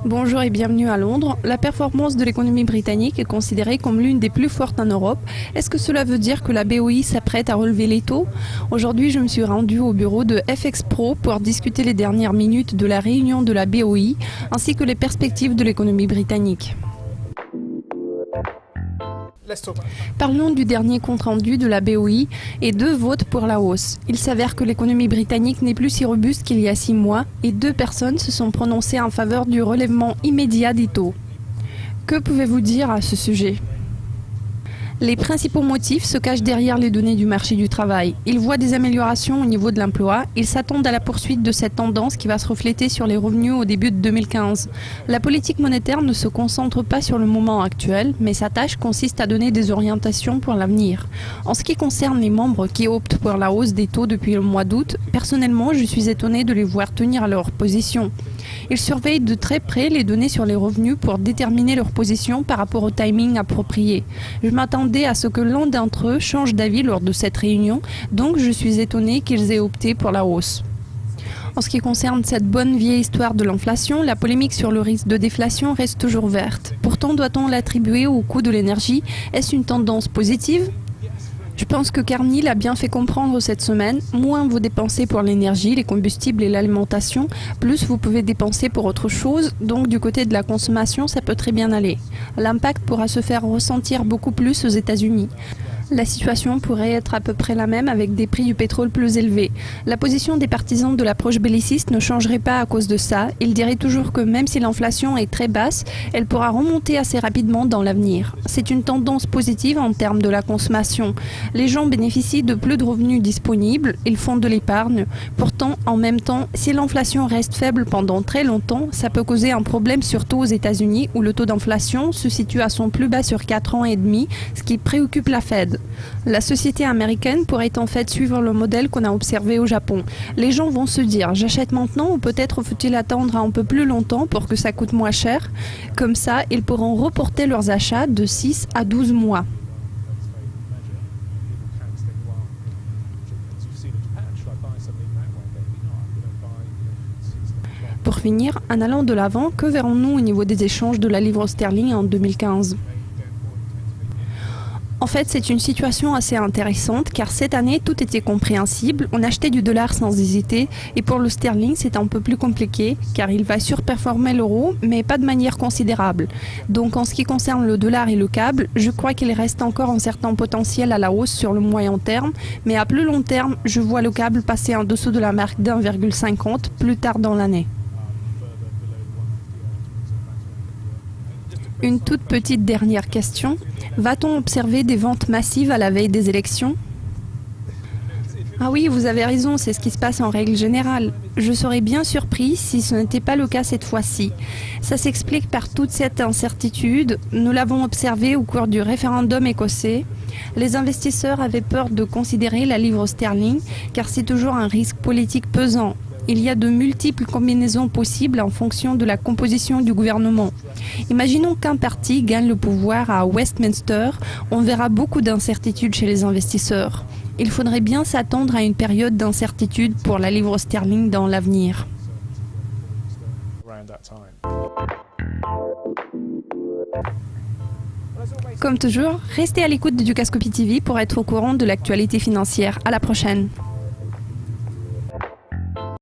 Bonjour et bienvenue à Londres. La performance de l'économie britannique est considérée comme l'une des plus fortes en Europe. Est-ce que cela veut dire que la BOE s'apprête à relever les taux? Aujourd'hui, je me suis rendue au bureau de FX Pro pour discuter les dernières minutes de la réunion de la BOE ainsi que les perspectives de l'économie britannique. Parlons du dernier compte-rendu de la BOE et 2 votes pour la hausse. Il s'avère que l'économie britannique n'est plus si robuste qu'il y a 6 mois et 2 personnes se sont prononcées en faveur du relèvement immédiat des taux. Que pouvez-vous dire à ce sujet ? Les principaux motifs se cachent derrière les données du marché du travail. Ils voient des améliorations au niveau de l'emploi. Ils s'attendent à la poursuite de cette tendance qui va se refléter sur les revenus au début de 2015. La politique monétaire ne se concentre pas sur le moment actuel, mais sa tâche consiste à donner des orientations pour l'avenir. En ce qui concerne les membres qui optent pour la hausse des taux depuis le mois d'août, personnellement, je suis étonnée de les voir tenir leur position. Ils surveillent de très près les données sur les revenus pour déterminer leur position par rapport au timing approprié. Je m'attendais à ce que l'un d'entre eux change d'avis lors de cette réunion, donc je suis étonnée qu'ils aient opté pour la hausse. En ce qui concerne cette bonne vieille histoire de l'inflation, la polémique sur le risque de déflation reste toujours verte. Pourtant, doit-on l'attribuer au coût de l'énergie? Est-ce une tendance positive? Je pense que Carney l'a bien fait comprendre cette semaine. Moins vous dépensez pour l'énergie, les combustibles et l'alimentation, plus vous pouvez dépenser pour autre chose. Donc du côté de la consommation, ça peut très bien aller. L'impact pourra se faire ressentir beaucoup plus aux États-Unis. La situation pourrait être à peu près la même avec des prix du pétrole plus élevés. La position des partisans de l'approche belliciste ne changerait pas à cause de ça. Ils diraient toujours que même si l'inflation est très basse, elle pourra remonter assez rapidement dans l'avenir. C'est une tendance positive en termes de la consommation. Les gens bénéficient de plus de revenus disponibles, ils font de l'épargne. Pourtant, en même temps, si l'inflation reste faible pendant très longtemps, ça peut causer un problème surtout aux États-Unis où le taux d'inflation se situe à son plus bas sur 4 ans et demi, ce qui préoccupe la Fed. La société américaine pourrait en fait suivre le modèle qu'on a observé au Japon. Les gens vont se dire « j'achète maintenant ou peut-être faut-il attendre un peu plus longtemps pour que ça coûte moins cher ?» Comme ça, ils pourront reporter leurs achats de 6 à 12 mois. Pour finir, en allant de l'avant, que verrons-nous au niveau des échanges de la livre sterling en 2015 ? En fait, c'est une situation assez intéressante car cette année, tout était compréhensible. On achetait du dollar sans hésiter et pour le sterling, c'est un peu plus compliqué car il va surperformer l'euro, mais pas de manière considérable. Donc en ce qui concerne le dollar et le câble, je crois qu'il reste encore un certain potentiel à la hausse sur le moyen terme, mais à plus long terme, je vois le câble passer en dessous de la marque d'1,50 plus tard dans l'année. Une toute petite dernière question. Va-t-on observer des ventes massives à la veille des élections? Ah oui, vous avez raison, c'est ce qui se passe en règle générale. Je serais bien surpris si ce n'était pas le cas cette fois-ci. Ça s'explique par toute cette incertitude. Nous l'avons observé au cours du référendum écossais. Les investisseurs avaient peur de considérer la livre sterling car c'est toujours un risque politique pesant. Il y a de multiples combinaisons possibles en fonction de la composition du gouvernement. Imaginons qu'un parti gagne le pouvoir à Westminster, on verra beaucoup d'incertitudes chez les investisseurs. Il faudrait bien s'attendre à une période d'incertitude pour la livre sterling dans l'avenir. Comme toujours, restez à l'écoute de Dukascopy TV pour être au courant de l'actualité financière. À la prochaine.